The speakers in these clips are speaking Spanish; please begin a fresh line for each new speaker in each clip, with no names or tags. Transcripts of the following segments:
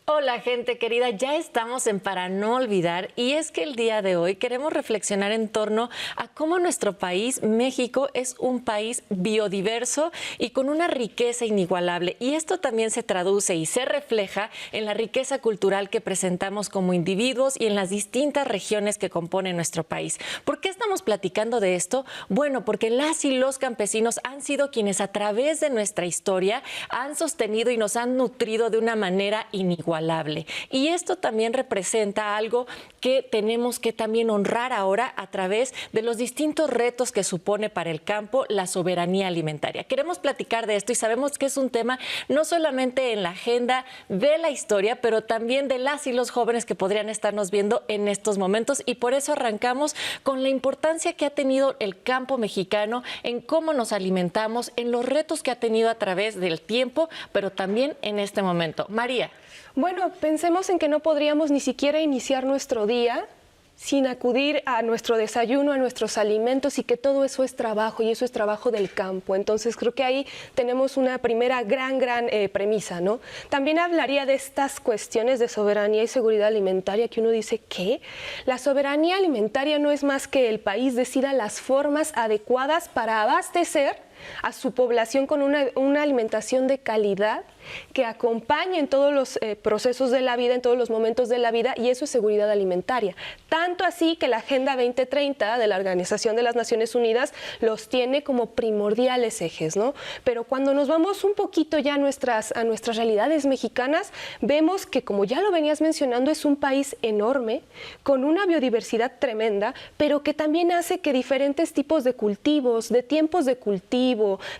Hola gente querida, ya estamos en Para No Olvidar y es que el día de hoy queremos reflexionar en torno a cómo nuestro país, México, es un país biodiverso y con una riqueza inigualable, y esto también se traduce y se refleja en la riqueza cultural que presentamos como individuos y en las distintas regiones que componen nuestro país. ¿Por qué estamos platicando de esto? Bueno, porque las y los campesinos han sido quienes a través de nuestra historia han sostenido y nos han nutrido de una manera inigualable. Y esto también representa algo que tenemos que también honrar ahora a través de los distintos retos que supone para el campo la soberanía alimentaria. Queremos platicar de esto y sabemos que es un tema no solamente en la agenda de la historia, pero también de las y los jóvenes que podrían estarnos viendo en estos momentos, y por eso arrancamos con la importancia que ha tenido el campo mexicano en cómo nos alimentamos, en los retos que ha tenido a través del tiempo, pero también en este momento. María.
Bueno, pensemos en que no podríamos ni siquiera iniciar nuestro día sin acudir a nuestro desayuno, a nuestros alimentos, y que todo eso es trabajo, y eso es trabajo del campo. Entonces creo que ahí tenemos una primera gran premisa, ¿no? También hablaría de estas cuestiones de soberanía y seguridad alimentaria que uno dice, ¿qué? La soberanía alimentaria no es más que el país decida las formas adecuadas para abastecer a su población con una alimentación de calidad que acompañe en todos los procesos de la vida, en todos los momentos de la vida, y eso es seguridad alimentaria. Tanto así que la Agenda 2030 de la Organización de las Naciones Unidas los tiene como primordiales ejes, ¿no? Pero cuando nos vamos un poquito ya a nuestras realidades mexicanas, vemos que, como ya lo venías mencionando, es un país enorme, con una biodiversidad tremenda, pero que también hace que diferentes tipos de cultivos, de tiempos de cultivo,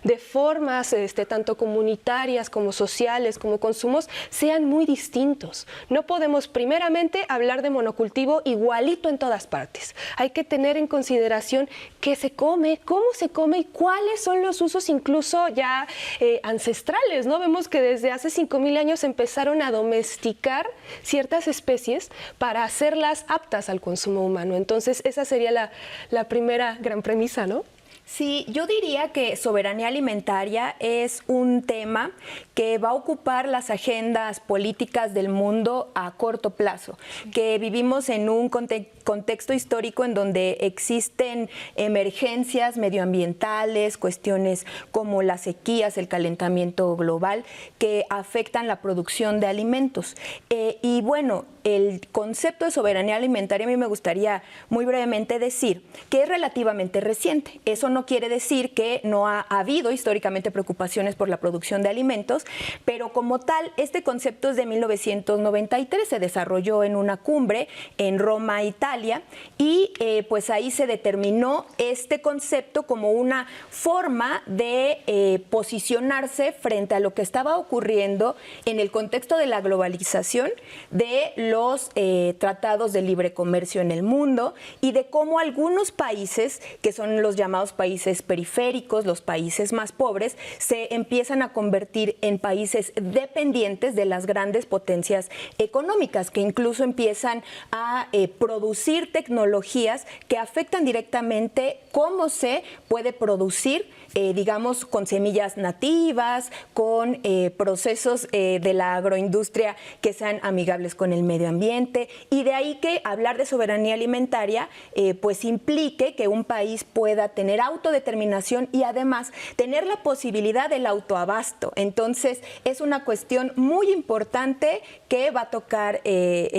de formas tanto comunitarias como sociales, como consumos, sean muy distintos. No podemos primeramente hablar de monocultivo igualito en todas partes. Hay que tener en consideración qué se come, cómo se come y cuáles son los usos incluso ya ancestrales, ¿no? Vemos que desde hace 5,000 años empezaron a domesticar ciertas especies para hacerlas aptas al consumo humano. Entonces, esa sería la primera gran premisa, ¿no?
Sí, yo diría que soberanía alimentaria es un tema que va a ocupar las agendas políticas del mundo a corto plazo, que vivimos en un contexto histórico en donde existen emergencias medioambientales, cuestiones como las sequías, el calentamiento global, que afectan la producción de alimentos. Y bueno, el concepto de soberanía alimentaria a mí me gustaría muy brevemente decir que es relativamente reciente. Eso no quiere decir que no ha habido históricamente preocupaciones por la producción de alimentos, pero como tal, este concepto es de 1993, se desarrolló en una cumbre en Roma, Italia, y pues ahí se determinó este concepto como una forma de posicionarse frente a lo que estaba ocurriendo en el contexto de la globalización, de los tratados de libre comercio en el mundo, y de cómo algunos países, que son los llamados países periféricos, los países más pobres, se empiezan a convertir en países dependientes de las grandes potencias económicas, que incluso empiezan a producir tecnologías que afectan directamente cómo se puede producir, digamos, con semillas nativas, con procesos de la agroindustria que sean amigables con el medio ambiente, y de ahí que hablar de soberanía alimentaria pues implique que un país pueda tener autodeterminación y además tener la posibilidad del autoabasto. Entonces es una cuestión muy importante que va a tocar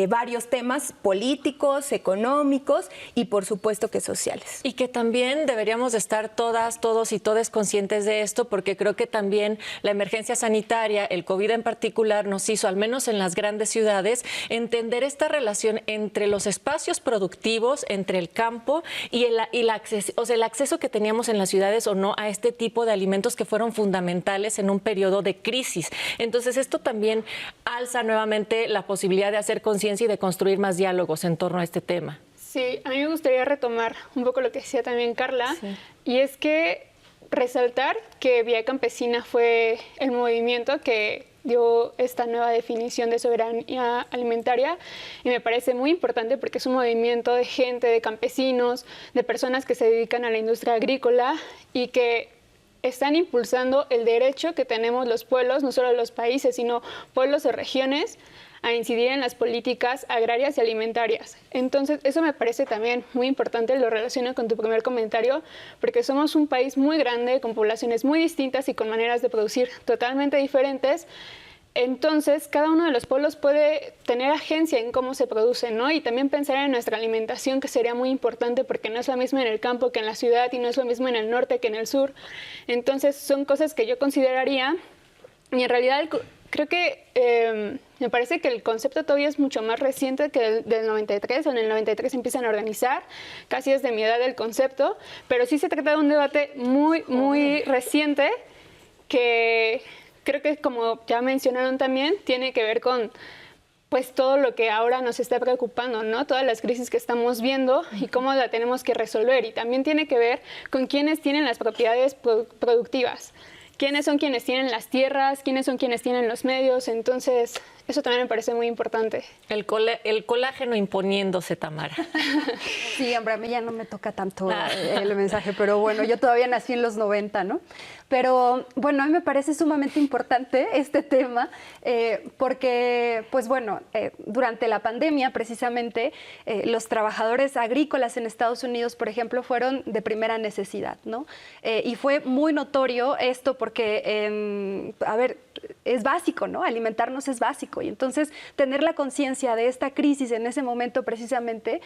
varios temas políticos, económicos y por supuesto que sociales.
Y que también deberíamos estar todas, todos y todas conscientes de esto, porque creo que también la emergencia sanitaria, el COVID en particular, nos hizo, al menos en las grandes ciudades, entender esta relación entre los espacios productivos, entre el campo y el acceso que teníamos en las ciudades o no a este tipo de alimentos que fueron fundamentales en un periodo de crisis. Entonces esto también alza nuevamente la posibilidad de hacer conciencia y de construir más diálogos en torno a este tema.
Sí, a mí me gustaría retomar un poco lo que decía también Carla, sí. Y es que resaltar que Vía Campesina fue el movimiento que dio esta nueva definición de soberanía alimentaria y me parece muy importante porque es un movimiento de gente, de campesinos, de personas que se dedican a la industria agrícola y que están impulsando el derecho que tenemos los pueblos, no solo los países, sino pueblos o regiones, a incidir en las políticas agrarias y alimentarias. Entonces, eso me parece también muy importante, lo relaciono con tu primer comentario, porque somos un país muy grande, con poblaciones muy distintas y con maneras de producir totalmente diferentes. Entonces, cada uno de los pueblos puede tener agencia en cómo se produce, ¿no? Y también pensar en nuestra alimentación, que sería muy importante, porque no es la misma en el campo que en la ciudad y no es lo mismo en el norte que en el sur. Entonces, son cosas que yo consideraría, y en realidad creo que me parece que el concepto todavía es mucho más reciente que el del 93. En el 93 se empiezan a organizar, casi desde mi edad el concepto, pero sí se trata de un debate muy reciente que creo que, como ya mencionaron también, tiene que ver con pues todo lo que ahora nos está preocupando, ¿no? Todas las crisis que estamos viendo y cómo la tenemos que resolver. Y también tiene que ver con quiénes tienen las propiedades productivas. ¿Quiénes son quienes tienen las tierras? ¿Quiénes son quienes tienen los medios? Entonces, eso también me parece muy importante.
El colágeno imponiéndose, Tamara.
Sí, hombre, a mí ya no me toca tanto el mensaje, pero bueno, yo todavía nací en los 90, ¿no? Pero bueno, a mí me parece sumamente importante este tema porque, pues bueno, durante la pandemia precisamente los trabajadores agrícolas en Estados Unidos, por ejemplo, fueron de primera necesidad, ¿no? Y fue muy notorio esto porque, a ver, es básico, ¿no? Alimentarnos es básico. Y entonces tener la conciencia de esta crisis en ese momento precisamente,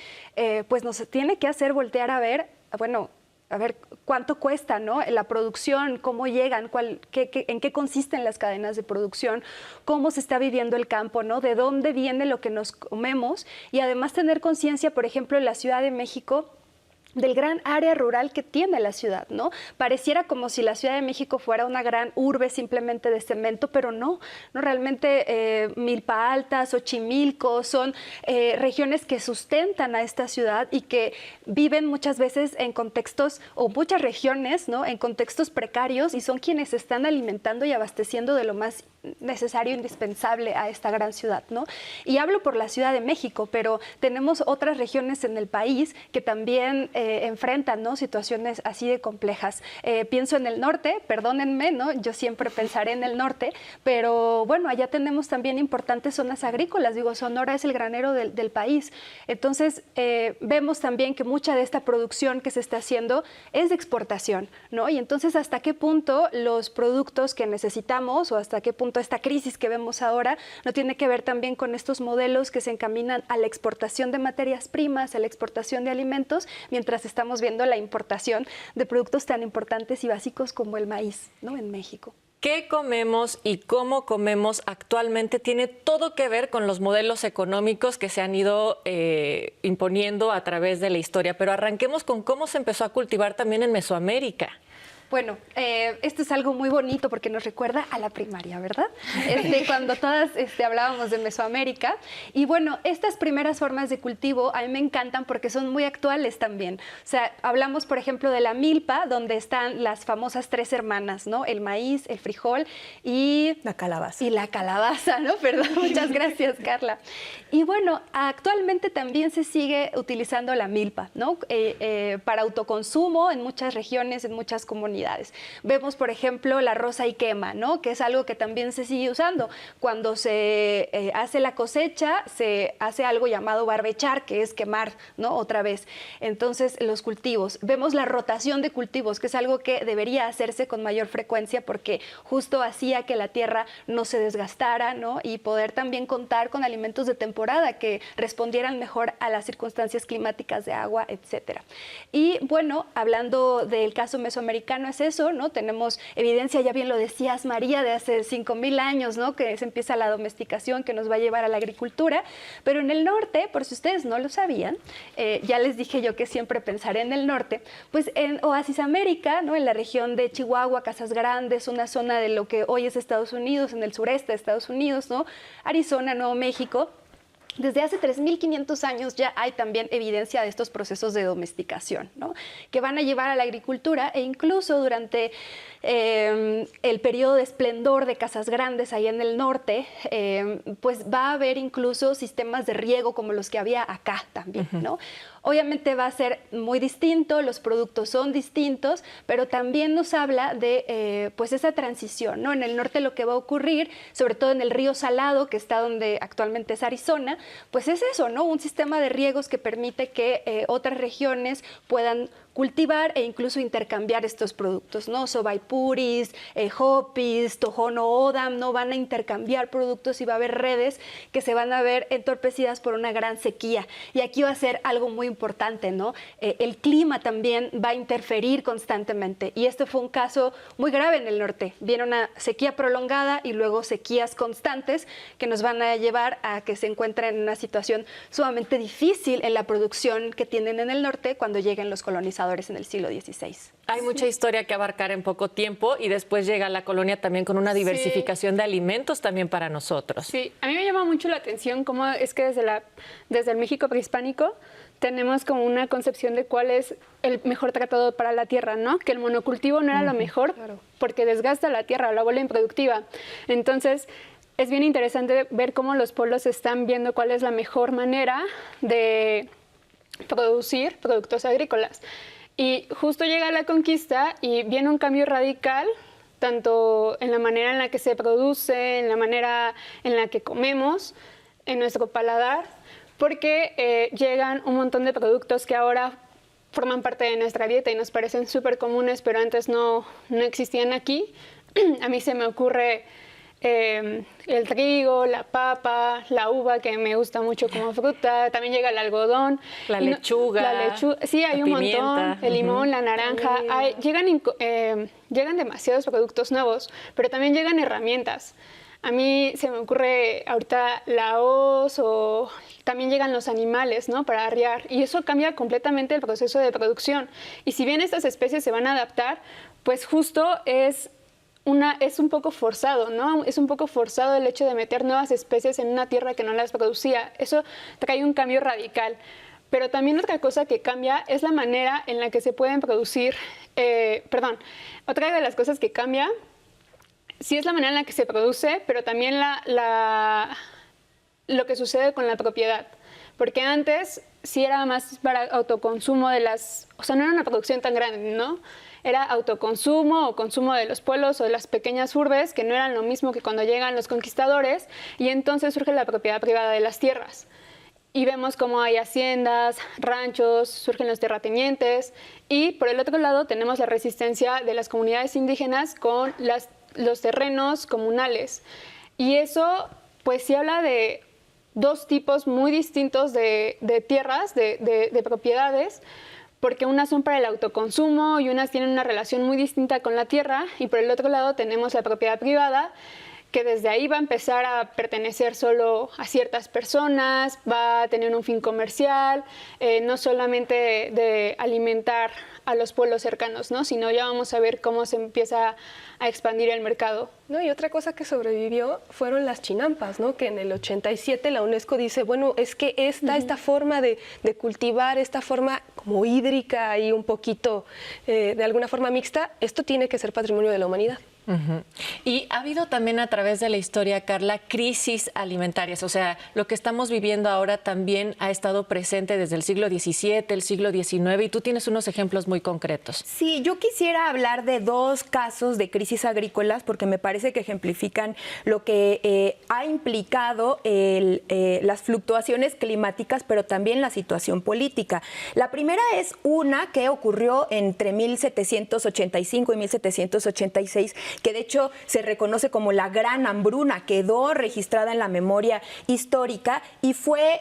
pues nos tiene que hacer voltear a ver, bueno, a ver cuánto cuesta, ¿no? La producción, cómo llegan, en qué consisten las cadenas de producción, cómo se está viviendo el campo, ¿no? De dónde viene lo que nos comemos y además tener conciencia, por ejemplo, en la Ciudad de México, del gran área rural que tiene la ciudad, ¿no? Pareciera como si la Ciudad de México fuera una gran urbe simplemente de cemento, pero no realmente Milpa Alta, Xochimilco, son regiones que sustentan a esta ciudad y que viven muchas veces en contextos, o muchas regiones, ¿no? En contextos precarios y son quienes están alimentando y abasteciendo de lo más necesario, indispensable a esta gran ciudad, ¿no? Y hablo por la Ciudad de México, pero tenemos otras regiones en el país que también enfrentan, ¿no? Situaciones así de complejas. Pienso en el norte, perdónenme, ¿no? Yo siempre pensaré en el norte, pero bueno, allá tenemos también importantes zonas agrícolas. Digo, Sonora es el granero del país. Entonces, vemos también que mucha de esta producción que se está haciendo es de exportación, ¿no? Y entonces, ¿hasta qué punto los productos que necesitamos o hasta qué punto esta crisis que vemos ahora no tiene que ver también con estos modelos que se encaminan a la exportación de materias primas, a la exportación de alimentos, mientras estamos viendo la importación de productos tan importantes y básicos como el maíz, ¿no? En México.
¿Qué comemos y cómo comemos actualmente tiene todo que ver con los modelos económicos que se han ido imponiendo a través de la historia? Pero arranquemos con cómo se empezó a cultivar también en Mesoamérica.
Bueno, esto es algo muy bonito porque nos recuerda a la primaria, ¿verdad? Cuando todas hablábamos de Mesoamérica. Y bueno, estas primeras formas de cultivo a mí me encantan porque son muy actuales también. O sea, hablamos, por ejemplo, de la milpa, donde están las famosas tres hermanas, ¿no? El maíz, el frijol y
la calabaza.
Y la calabaza, ¿no? Perdón, muchas gracias, Carla. Y bueno, actualmente también se sigue utilizando la milpa, ¿no? Para autoconsumo en muchas regiones, en muchas comunidades. Vemos, por ejemplo, la rosa y quema, ¿no? Que es algo que también se sigue usando. Cuando se hace la cosecha, se hace algo llamado barbechar, que es quemar, ¿no? Otra vez. Entonces, los cultivos. Vemos la rotación de cultivos, que es algo que debería hacerse con mayor frecuencia porque justo hacía que la tierra no se desgastara, ¿no? Y poder también contar con alimentos de temporada que respondieran mejor a las circunstancias climáticas de agua, etcétera. Y bueno, hablando del caso mesoamericano, es eso, ¿no? Tenemos evidencia, ya bien lo decías, María, de hace 5,000 años, ¿no? Que se empieza la domesticación que nos va a llevar a la agricultura, pero en el norte, por si ustedes no lo sabían, ya les dije yo que siempre pensaré en el norte, pues en Oasis América, ¿no? En la región de Chihuahua, Casas Grandes, una zona de lo que hoy es Estados Unidos, en el sureste de Estados Unidos, ¿no? Arizona, Nuevo México. Desde hace 3.500 años ya hay también evidencia de estos procesos de domesticación, ¿no? Que van a llevar a la agricultura, e incluso durante el periodo de esplendor de casas grandes ahí en el norte, pues va a haber incluso sistemas de riego como los que había acá también, ¿no? Obviamente va a ser muy distinto, los productos son distintos, pero también nos habla de pues esa transición, ¿no? En el norte lo que va a ocurrir, sobre todo en el río Salado, que está donde actualmente es Arizona, pues es eso, ¿no? Un sistema de riegos que permite que otras regiones puedan cultivar e incluso intercambiar estos productos, ¿no? Sobaipuris, Hopis, Tohono O'odham, ¿no? Van a intercambiar productos y va a haber redes que se van a ver entorpecidas por una gran sequía. Y aquí va a ser algo muy importante, ¿no? El clima también va a interferir constantemente, y este fue un caso muy grave en el norte. Viene una sequía prolongada y luego sequías constantes que nos van a llevar a que se encuentren en una situación sumamente difícil en la producción que tienen en el norte cuando lleguen los colonizadores en el siglo XVI.
Hay mucha historia que abarcar en poco tiempo, y después llega la colonia también con una diversificación de alimentos también para nosotros.
Sí, a mí me llama mucho la atención cómo es que desde el México prehispánico tenemos como una concepción de cuál es el mejor tratado para la tierra, ¿no? Que el monocultivo no era lo mejor, claro, porque desgasta la tierra, la vuelve improductiva. Entonces, es bien interesante ver cómo los pueblos están viendo cuál es la mejor manera de producir productos agrícolas. Y justo llega la conquista y viene un cambio radical, tanto en la manera en la que se produce, en la manera en la que comemos, en nuestro paladar, porque llegan un montón de productos que ahora forman parte de nuestra dieta y nos parecen súper comunes, pero antes no existían aquí. A mí se me ocurre el trigo, la papa, la uva, que me gusta mucho como fruta, también llega el algodón,
la lechuga,
sí, hay un montón, el limón, la naranja, llegan demasiados productos nuevos, pero también llegan herramientas. A mí se me ocurre ahorita la hoz, o también llegan los animales, ¿no? Para arriar, y eso cambia completamente el proceso de producción. Y si bien estas especies se van a adaptar, pues justo es un poco forzado, ¿no? Es un poco forzado el hecho de meter nuevas especies en una tierra que no las producía. Eso trae un cambio radical. Pero también otra cosa que cambia es la manera en la que se pueden producir, otra de las cosas que cambia sí es la manera en la que se produce, pero también lo que sucede con la propiedad. Porque antes sí era más para autoconsumo o sea, no era una producción tan grande, ¿no? Era autoconsumo o consumo de los pueblos o de las pequeñas urbes, que no eran lo mismo que cuando llegan los conquistadores, y entonces surge la propiedad privada de las tierras. Y vemos cómo hay haciendas, ranchos, surgen los terratenientes, y por el otro lado tenemos la resistencia de las comunidades indígenas con los terrenos comunales. Y eso pues sí habla de dos tipos muy distintos de tierras, de propiedades, porque unas son para el autoconsumo y unas tienen una relación muy distinta con la tierra, y por el otro lado tenemos la propiedad privada, que desde ahí va a empezar a pertenecer solo a ciertas personas, va a tener un fin comercial, no solamente de alimentar a los pueblos cercanos, ¿no? Sino ya vamos a ver cómo se empieza a expandir el mercado.
No, y otra cosa que sobrevivió fueron las chinampas, ¿no? Que en el 87 la UNESCO dice, bueno, es que esta forma de cultivar, esta forma como hídrica y un poquito de alguna forma mixta, esto tiene que ser patrimonio de la humanidad.
Y ha habido también a través de la historia, Carla, crisis alimentarias. O sea, lo que estamos viviendo ahora también ha estado presente desde el siglo XVII, el siglo XIX, y tú tienes unos ejemplos muy concretos.
Sí, yo quisiera hablar de dos casos de crisis agrícolas porque me parece que ejemplifican lo que ha implicado las fluctuaciones climáticas, pero también la situación política. La primera es una que ocurrió entre 1785 y 1786, que de hecho se reconoce como la Gran Hambruna, quedó registrada en la memoria histórica y fue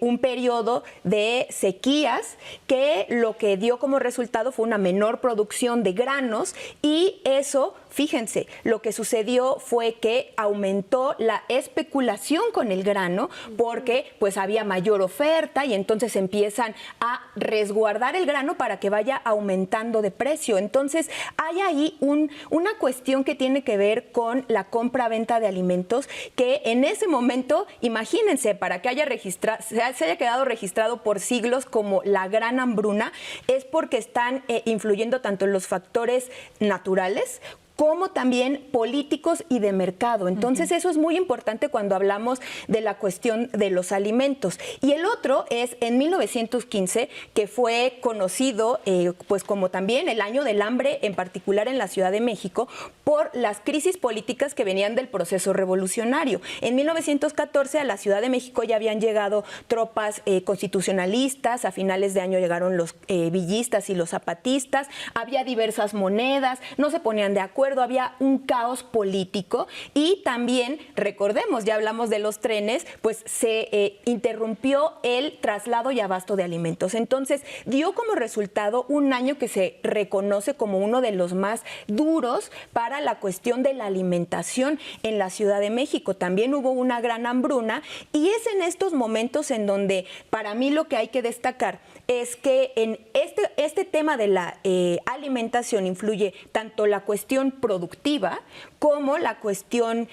un periodo de sequías que lo que dio como resultado fue una menor producción de granos, y eso fíjense, lo que sucedió fue que aumentó la especulación con el grano porque pues había mayor oferta y entonces empiezan a resguardar el grano para que vaya aumentando de precio. Entonces hay ahí una cuestión que tiene que ver con la compra-venta de alimentos que en ese momento, imagínense, para que se haya quedado registrado por siglos como la gran hambruna, es porque están influyendo tanto en los factores naturales como también políticos y de mercado. Entonces, eso es muy importante cuando hablamos de la cuestión de los alimentos. Y el otro es en 1915, que fue conocido pues como también el año del hambre, en particular en la Ciudad de México, por las crisis políticas que venían del proceso revolucionario. En 1914 a la Ciudad de México ya habían llegado tropas constitucionalistas, a finales de año llegaron los villistas y los zapatistas, había diversas monedas, no se ponían de acuerdo, había un caos político y también, recordemos, ya hablamos de los trenes, pues se interrumpió el traslado y abasto de alimentos. Entonces, dio como resultado un año que se reconoce como uno de los más duros para la cuestión de la alimentación en la Ciudad de México. También hubo una gran hambruna y es en estos momentos en donde para mí lo que hay que destacar es que en este tema de la alimentación influye tanto la cuestión productiva como la cuestión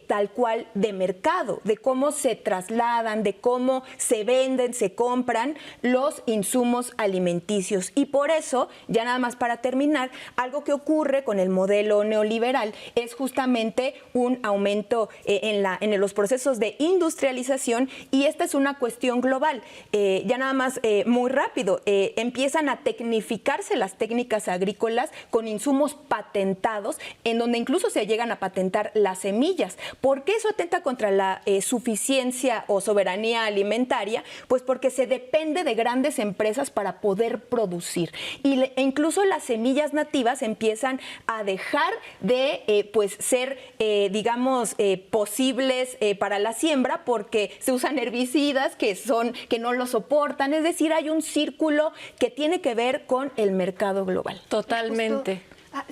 tal cual de mercado, de cómo se trasladan, de cómo se venden, se compran los insumos alimenticios. Y por eso, ya nada más para terminar, algo que ocurre con el modelo neoliberal es justamente un aumento en los procesos de industrialización y esta es una cuestión global. Ya nada más muy rápido, empiezan a tecnificarse las técnicas agrícolas con insumos patentados, en donde incluso se llegan a patentar las semillas. ¿Por qué eso atenta contra la suficiencia o soberanía alimentaria? Pues porque se depende de grandes empresas para poder producir. E incluso las semillas nativas empiezan a dejar de pues ser, digamos, posibles para la siembra porque se usan herbicidas que no lo soportan. Es decir, hay un círculo que tiene que ver con el mercado global.
Totalmente.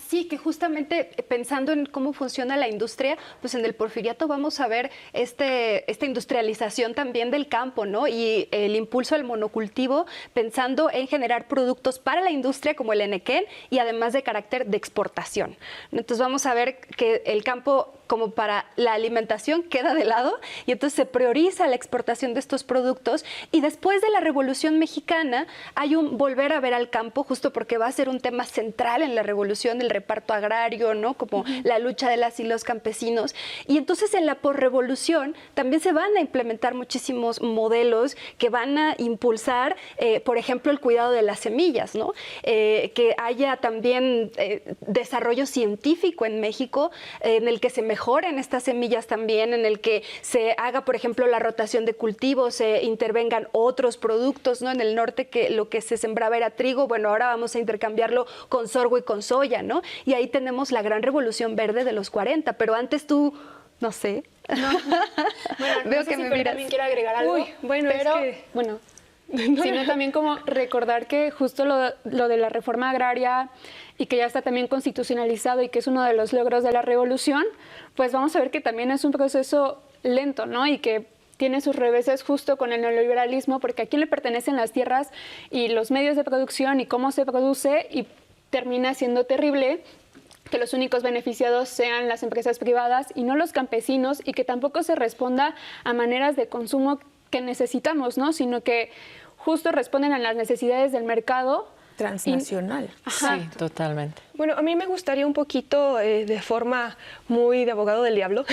Sí, que justamente pensando en cómo funciona la industria, pues en el Porfiriato vamos a ver esta industrialización también del campo, ¿no? Y el impulso al monocultivo, pensando en generar productos para la industria como el enequén y además de carácter de exportación. Entonces vamos a ver que el campo como para la alimentación queda de lado y entonces se prioriza la exportación de estos productos y después de la Revolución Mexicana hay un volver a ver al campo justo porque va a ser un tema central en la revolución, el reparto agrario, ¿no? Como la lucha de las y los campesinos y entonces en la posrevolución también se van a implementar muchísimos modelos que van a impulsar, por ejemplo, el cuidado de las semillas, ¿no? Que haya también desarrollo científico en México en el que se mejoren estas semillas también, en el que se haga, por ejemplo, la rotación de cultivos, se intervengan otros productos, ¿no? En el norte que lo que se sembraba era trigo, bueno, ahora vamos a intercambiarlo con sorgo y con soya, ¿no? Y ahí tenemos la gran revolución verde de los 40, pero antes tú, no sé.
No. Bueno,
Veo
no sé
que
si
me
Fer
miras.
también quiere agregar algo.
Uy, bueno,
pero,
es que...
bueno, sino también como recordar que justo lo de la reforma agraria y que ya está también constitucionalizado y que es uno de los logros de la revolución, pues vamos a ver que también es un proceso lento, ¿no? Y que tiene sus reveses justo con el neoliberalismo, porque a quién le pertenecen las tierras y los medios de producción y cómo se produce, y termina siendo terrible que los únicos beneficiados sean las empresas privadas y no los campesinos, y que tampoco se responda a maneras de consumo que necesitamos, ¿no? Sino que justo responden a las necesidades del mercado
transnacional.
Sí, totalmente.
Bueno, a mí me gustaría un poquito, de forma muy de abogado del diablo,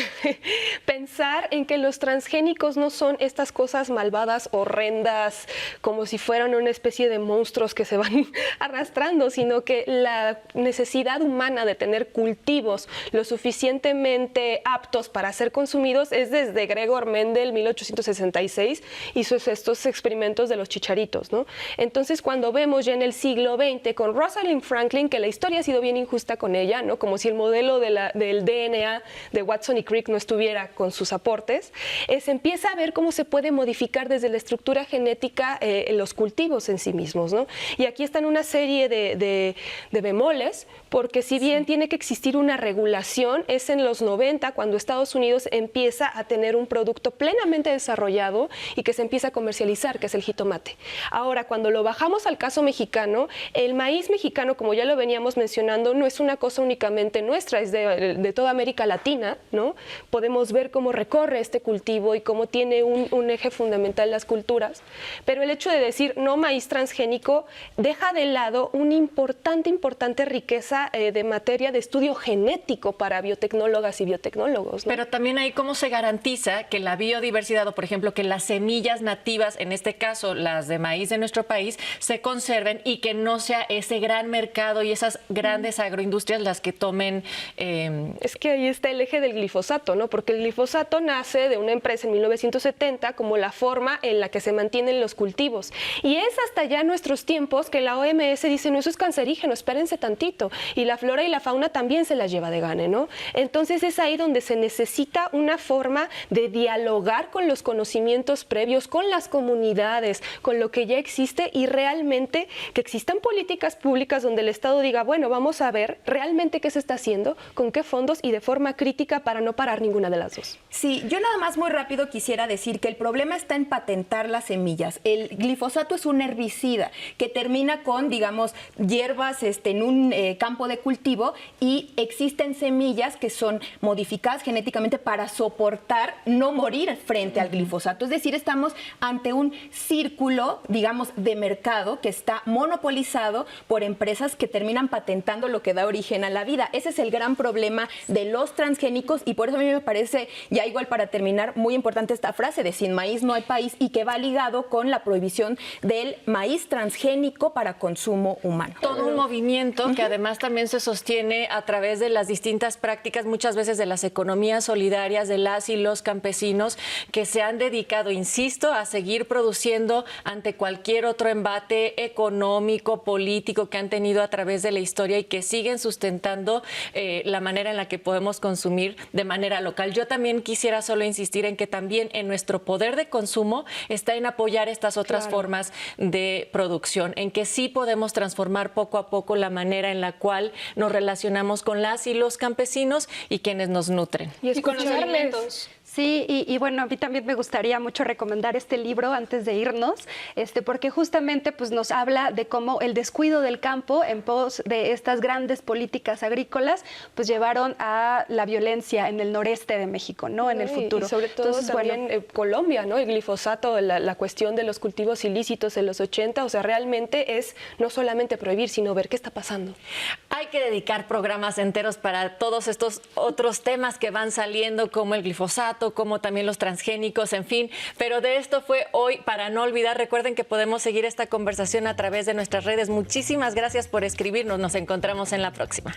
pensar en que los transgénicos no son estas cosas malvadas, horrendas, como si fueran una especie de monstruos que se van arrastrando, sino que la necesidad humana de tener cultivos lo suficientemente aptos para ser consumidos es desde Gregor Mendel, 1866, hizo estos experimentos de los chicharitos, ¿no? Entonces, cuando vemos ya en el siglo XX con Rosalind Franklin, que la historia ha sido sido bien injusta con ella, ¿no? Como si el modelo del DNA de Watson y Crick no estuviera con sus aportes, se empieza a ver cómo se puede modificar desde la estructura genética los cultivos en sí mismos, ¿no? Y aquí están una serie de bemoles, porque si bien tiene que existir una regulación, es en los 90 cuando Estados Unidos empieza a tener un producto plenamente desarrollado y que se empieza a comercializar, que es el jitomate. Ahora, cuando lo bajamos al caso mexicano, el maíz mexicano, como ya lo veníamos mencionando, no es una cosa únicamente nuestra, es de toda América Latina, ¿no? Podemos ver cómo recorre este cultivo y cómo tiene un eje fundamental las culturas, pero el hecho de decir no maíz transgénico deja de lado una importante riqueza de materia de estudio genético para biotecnólogas y biotecnólogos, ¿no?
Pero también ahí cómo se garantiza que la biodiversidad, o por ejemplo, que las semillas nativas, en este caso las de maíz de nuestro país, se conserven y que no sea ese gran mercado y esas grandes agroindustrias las que tomen...
Es que ahí está el eje del glifosato, ¿no? Porque el glifosato nace de una empresa en 1970 como la forma en la que se mantienen los cultivos. Y es hasta ya nuestros tiempos que la OMS dice, no, eso es cancerígeno, espérense tantito. Y la flora y la fauna también se las lleva de gane, ¿no? Entonces es ahí donde se necesita una forma de dialogar con los conocimientos previos, con las comunidades, con lo que ya existe y realmente que existan políticas públicas donde el Estado diga, bueno, vamos a ver realmente qué se está haciendo, con qué fondos y de forma crítica para no parar ninguna de las dos.
Sí, yo nada más muy rápido quisiera decir que el problema está en patentar las semillas. El glifosato es un herbicida que termina con, digamos, hierbas en un campo de cultivo y existen semillas que son modificadas genéticamente para soportar no morir frente al glifosato. Es decir, estamos ante un círculo, digamos, de mercado que está monopolizado por empresas que terminan patentando lo que da origen a la vida. Ese es el gran problema de los transgénicos y por eso a mí me parece, ya igual para terminar, muy importante esta frase de sin maíz no hay país y que va ligado con la prohibición del maíz transgénico para consumo humano.
Todo un movimiento que además también se sostiene a través de las distintas prácticas, muchas veces de las economías solidarias de las y los campesinos que se han dedicado, insisto, a seguir produciendo ante cualquier otro embate económico, político que han tenido a través de la historia y que siguen sustentando la manera en la que podemos consumir de manera local. Yo también quisiera solo insistir en que también en nuestro poder de consumo está en apoyar estas otras formas de producción, en que sí podemos transformar poco a poco la manera en la cual nos relacionamos con las y los campesinos y quienes nos nutren.
Y con los alimentos.
Sí, y bueno, a mí también me gustaría mucho recomendar este libro antes de irnos, porque justamente pues, nos habla de cómo el descuido del campo en pos de estas grandes políticas agrícolas pues llevaron a la violencia en el noreste de México, ¿no? En el futuro.
Y sobre todo entonces, también Colombia, ¿no? El glifosato, la cuestión de los cultivos ilícitos en los 80, o sea, realmente es no solamente prohibir, sino ver qué está pasando.
Hay que dedicar programas enteros para todos estos otros temas que van saliendo, como el glifosato, como también los transgénicos, en fin. Pero de esto fue hoy para no olvidar. Recuerden que podemos seguir esta conversación a través de nuestras redes. Muchísimas gracias por escribirnos. Nos encontramos en la próxima.